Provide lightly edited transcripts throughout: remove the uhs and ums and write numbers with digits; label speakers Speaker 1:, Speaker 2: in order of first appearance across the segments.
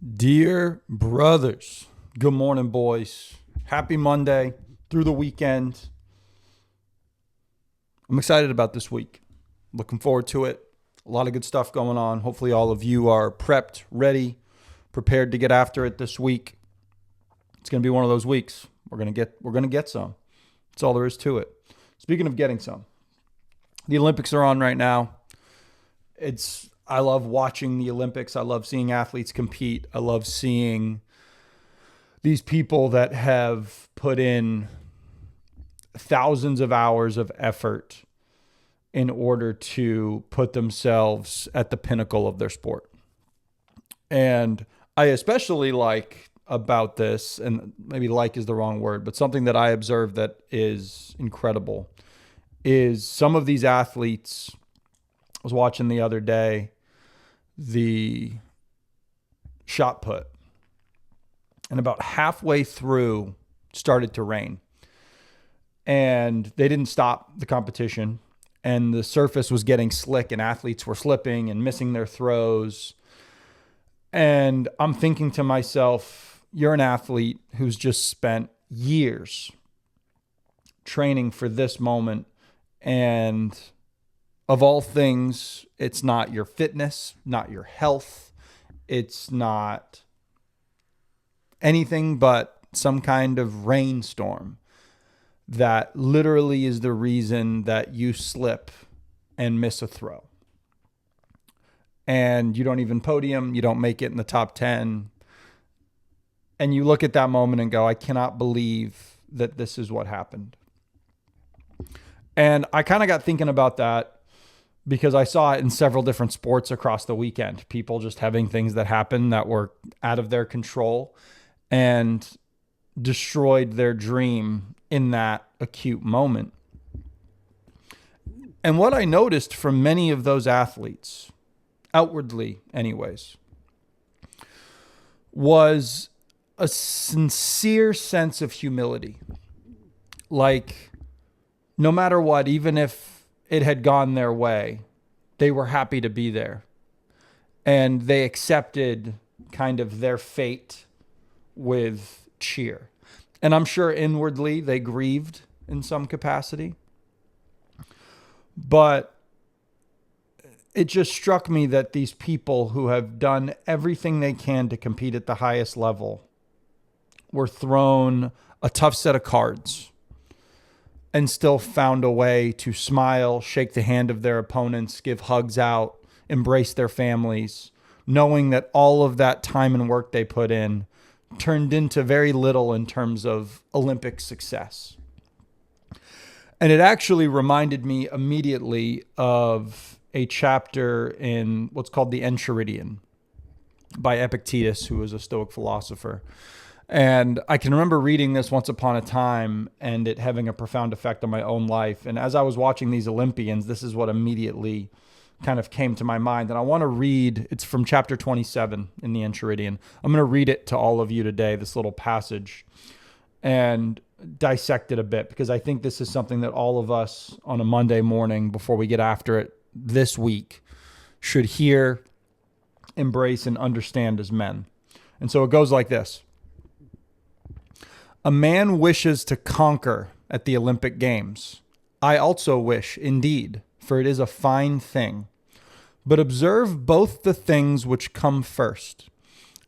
Speaker 1: Dear brothers, good morning, boys. Happy Monday through the weekend. I'm excited about this week. Looking forward to it. A lot of good stuff going on. Hopefully all of you are prepped, ready, prepared to get after it this week. It's going to be one of those weeks. We're going to get some. That's all there is to it. Speaking of getting some, the Olympics are on right now. I love watching the Olympics. I love seeing athletes compete. I love seeing these people that have put in thousands of hours of effort in order to put themselves at the pinnacle of their sport. And I especially like about this, and maybe like is the wrong word, but something that I observe that is incredible is some of these athletes. I was watching the other day the shot put, and about halfway through started to rain, and they didn't stop the competition, and the surface was getting slick and athletes were slipping and missing their throws. And I'm thinking to myself, you're an athlete who's just spent years training for this moment, and of all things, it's not your fitness, not your health. It's not anything but some kind of rainstorm that literally is the reason that you slip and miss a throw. And you don't even podium, you don't make it in the top 10. And you look at that moment and go, I cannot believe that this is what happened. And I kind of got thinking about that because I saw it in several different sports across the weekend. People just having things that happened that were out of their control and destroyed their dream in that acute moment. And what I noticed from many of those athletes, outwardly anyways, was a sincere sense of humility. Like, no matter what, even if it had gone their way, they were happy to be there. And they accepted kind of their fate with cheer. And I'm sure inwardly they grieved in some capacity. But it just struck me that these people who have done everything they can to compete at the highest level were thrown a tough set of cards and still found a way to smile, shake the hand of their opponents, give hugs out, embrace their families, knowing that all of that time and work they put in turned into very little in terms of Olympic success. And it actually reminded me immediately of a chapter in what's called the Enchiridion by Epictetus, who was a Stoic philosopher. And I can remember reading this once upon a time and it having a profound effect on my own life. And as I was watching these Olympians, this is what immediately kind of came to my mind. And I want to read, it's from chapter 27 in the Enchiridion. I'm going to read it to all of you today, this little passage, and dissect it a bit, because I think this is something that all of us on a Monday morning before we get after it this week should hear, embrace, and understand as men. And so it goes like this. A man wishes to conquer at the Olympic Games. I also wish, indeed, for it is a fine thing. But observe both the things which come first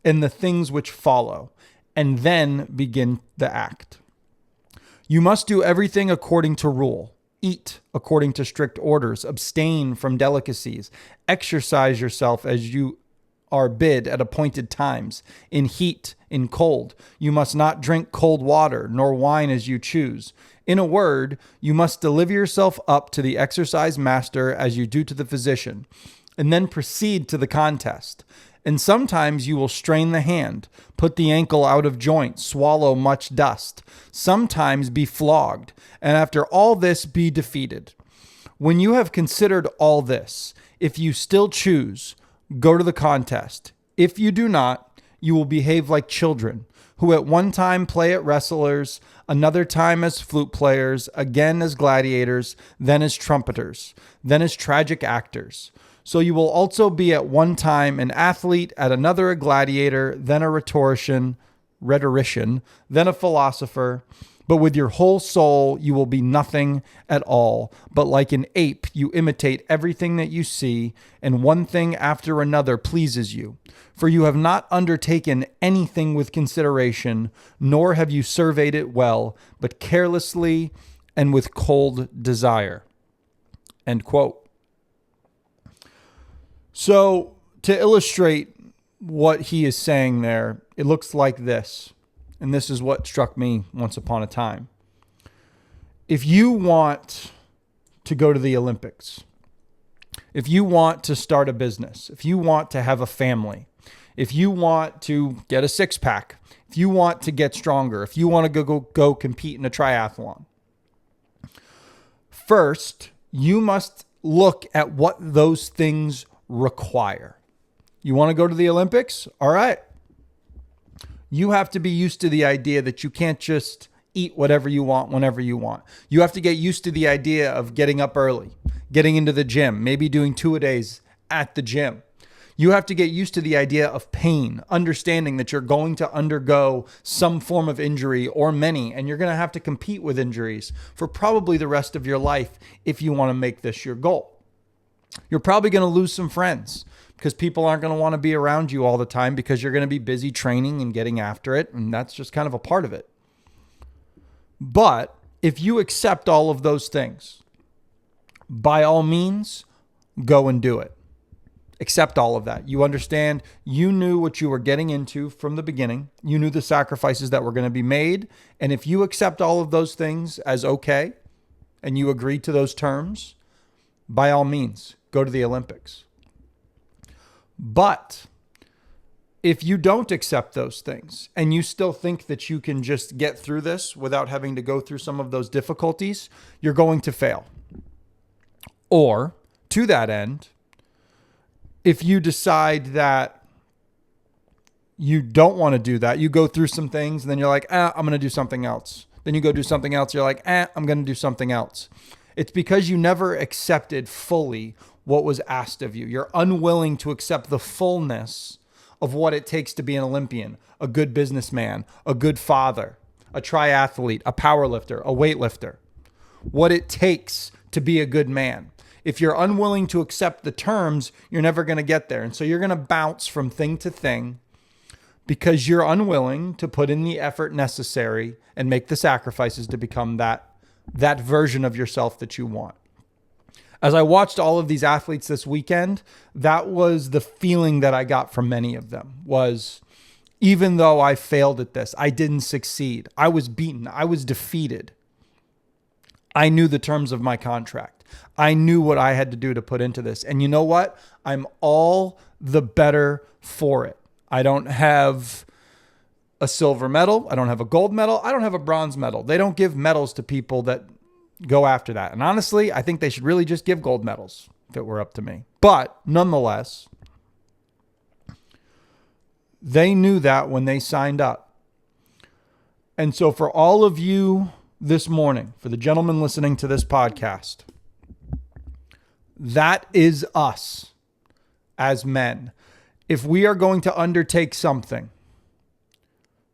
Speaker 1: and the things which follow, and then begin the act. You must do everything according to rule. Eat according to strict orders. Abstain from delicacies. Exercise yourself as you are bid at appointed times, in heat, in cold. You must not drink cold water, nor wine as you choose. In a word, you must deliver yourself up to the exercise master as you do to the physician, and then proceed to the contest. And sometimes you will strain the hand, put the ankle out of joint, swallow much dust, sometimes be flogged, and after all this be defeated. When you have considered all this, if you still choose, go to the contest. If you do not, you will behave like children, who at one time play at wrestlers, another time as flute players, again as gladiators, then as trumpeters, then as tragic actors. So you will also be at one time an athlete, at another a gladiator, then a rhetorician, then a philosopher. But with your whole soul, you will be nothing at all. But like an ape, you imitate everything that you see, and one thing after another pleases you. For you have not undertaken anything with consideration, nor have you surveyed it well, but carelessly and with cold desire. End quote. So to illustrate what he is saying there, it looks like this. And this is what struck me once upon a time. If you want to go to the Olympics, if you want to start a business, if you want to have a family, if you want to get a six-pack, if you want to get stronger, if you want to go compete in a triathlon, first, you must look at what those things require. You want to go to the Olympics? All right. You have to be used to the idea that you can't just eat whatever you want whenever you want. You have to get used to the idea of getting up early, getting into the gym, maybe doing 2-a-days at the gym. You have to get used to the idea of pain, understanding that you're going to undergo some form of injury or many, and you're going to have to compete with injuries for probably the rest of your life if you want to make this your goal. You're probably going to lose some friends because people aren't going to want to be around you all the time because you're going to be busy training and getting after it. And that's just kind of a part of it. But if you accept all of those things, by all means, go and do it. Accept all of that. You understand, you knew what you were getting into from the beginning. You knew the sacrifices that were going to be made. And if you accept all of those things as okay, and you agree to those terms, by all means, go to the Olympics. But if you don't accept those things and you still think that you can just get through this without having to go through some of those difficulties, you're going to fail. Or, to that end, if you decide that you don't want to do that, you go through some things and then you're like, I'm going to do something else. Then you go do something else. You're like, I'm going to do something else. It's because you never accepted fully what was asked of you. You're unwilling to accept the fullness of what it takes to be an Olympian, a good businessman, a good father, a triathlete, a powerlifter, a weightlifter. What it takes to be a good man. If you're unwilling to accept the terms, you're never going to get there. And so you're going to bounce from thing to thing because you're unwilling to put in the effort necessary and make the sacrifices to become that version of yourself that you want. As I watched all of these athletes this weekend, that was the feeling that I got from many of them was, even though I failed at this, I didn't succeed. I was beaten. I was defeated. I knew the terms of my contract. I knew what I had to do to put into this. And you know what? I'm all the better for it. I don't have a silver medal. I don't have a gold medal. I don't have a bronze medal. They don't give medals to people that go after that. And honestly, I think they should really just give gold medals if it were up to me. But nonetheless, they knew that when they signed up. And so for all of you this morning, for the gentlemen listening to this podcast, that is us as men. If we are going to undertake something,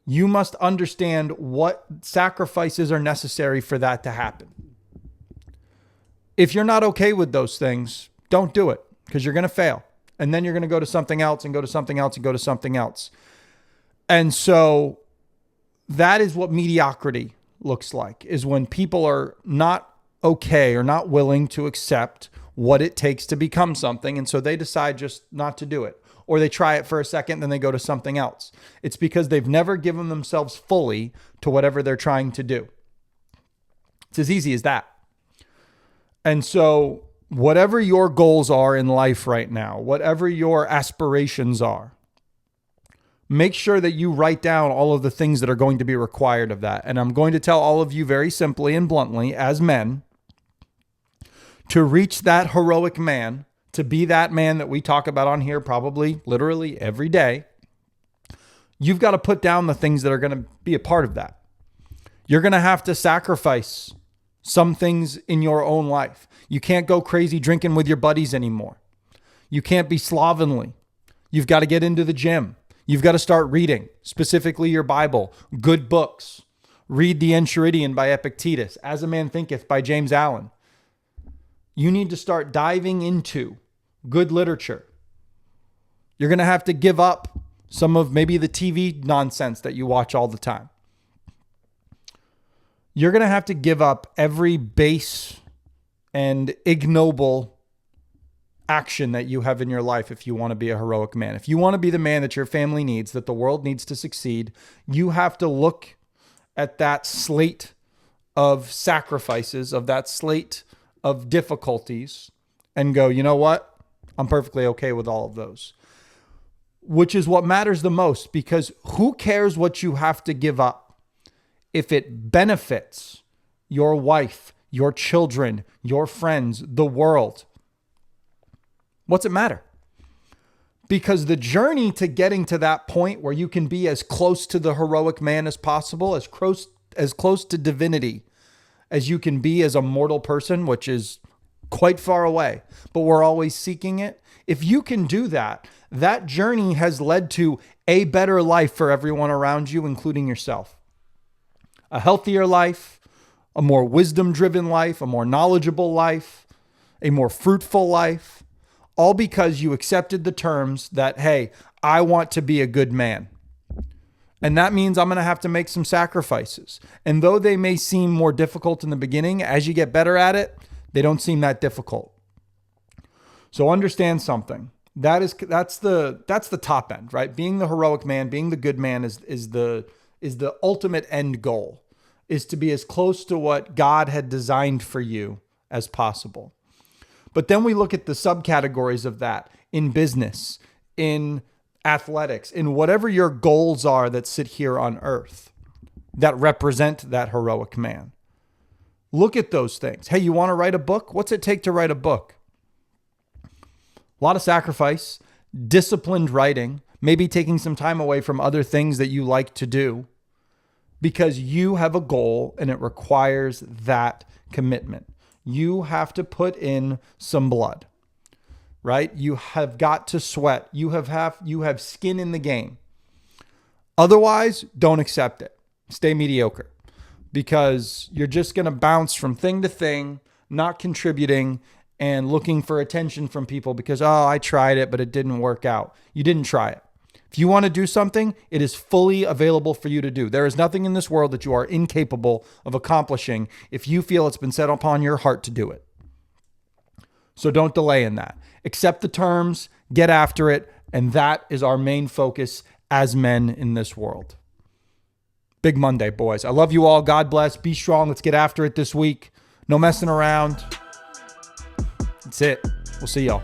Speaker 1: you must understand what sacrifices are necessary for that to happen. If you're not okay with those things, don't do it because you're going to fail. And then you're going to go to something else and go to something else and go to something else. And so that is what mediocrity looks like, is when people are not okay or not willing to accept what it takes to become something. And so they decide just not to do it. Or they try it for a second, then they go to something else. It's because they've never given themselves fully to whatever they're trying to do. It's as easy as that. And so whatever your goals are in life right now, whatever your aspirations are, make sure that you write down all of the things that are going to be required of that. And I'm going to tell all of you very simply and bluntly, as men, to reach that heroic man, to be that man that we talk about on here probably literally every day, you've got to put down the things that are going to be a part of that. You're going to have to sacrifice some things in your own life. You can't go crazy drinking with your buddies anymore. You can't be slovenly. You've got to get into the gym. You've got to start reading, specifically your Bible, good books. Read the Enchiridion by Epictetus, As a Man Thinketh by James Allen. You need to start diving into good literature. You're going to have to give up some of maybe the TV nonsense that you watch all the time. You're going to have to give up every base and ignoble action that you have in your life if you want to be a heroic man. If you want to be the man that your family needs, that the world needs to succeed, you have to look at that slate of sacrifices, of that slate of difficulties, and go, you know what? I'm perfectly okay with all of those. Which is what matters the most, because who cares what you have to give up if it benefits your wife, your children, your friends, the world? What's it matter? Because the journey to getting to that point where you can be as close to the heroic man as possible, as close to divinity as you can be as a mortal person, which is quite far away, but we're always seeking it. If you can do that, that journey has led to a better life for everyone around you, including yourself. A healthier life, a more wisdom-driven life, a more knowledgeable life, a more fruitful life, all because you accepted the terms that, hey, I want to be a good man. And that means I'm going to have to make some sacrifices. And though they may seem more difficult in the beginning, as you get better at it, they don't seem that difficult. So understand something. That's the top end, right? Being the heroic man, being the good man is the ultimate end goal, is to be as close to what God had designed for you as possible. But then we look at the subcategories of that in business, in athletics, in whatever your goals are that sit here on earth that represent that heroic man. Look at those things. Hey, you want to write a book? What's it take to write a book? A lot of sacrifice, disciplined writing, maybe taking some time away from other things that you like to do because you have a goal and it requires that commitment. You have to put in some blood, right? You have got to sweat. You have skin in the game. Otherwise, don't accept it. Stay mediocre, because you're just going to bounce from thing to thing, not contributing and looking for attention from people because, oh, I tried it, but it didn't work out. You didn't try it. If you want to do something, it is fully available for you to do. There is nothing in this world that you are incapable of accomplishing if you feel it's been set upon your heart to do it. So don't delay in that. Accept the terms, get after it, and that is our main focus as men in this world. Big Monday, boys. I love you all. God bless. Be strong. Let's get after it this week. No messing around. That's it. We'll see y'all.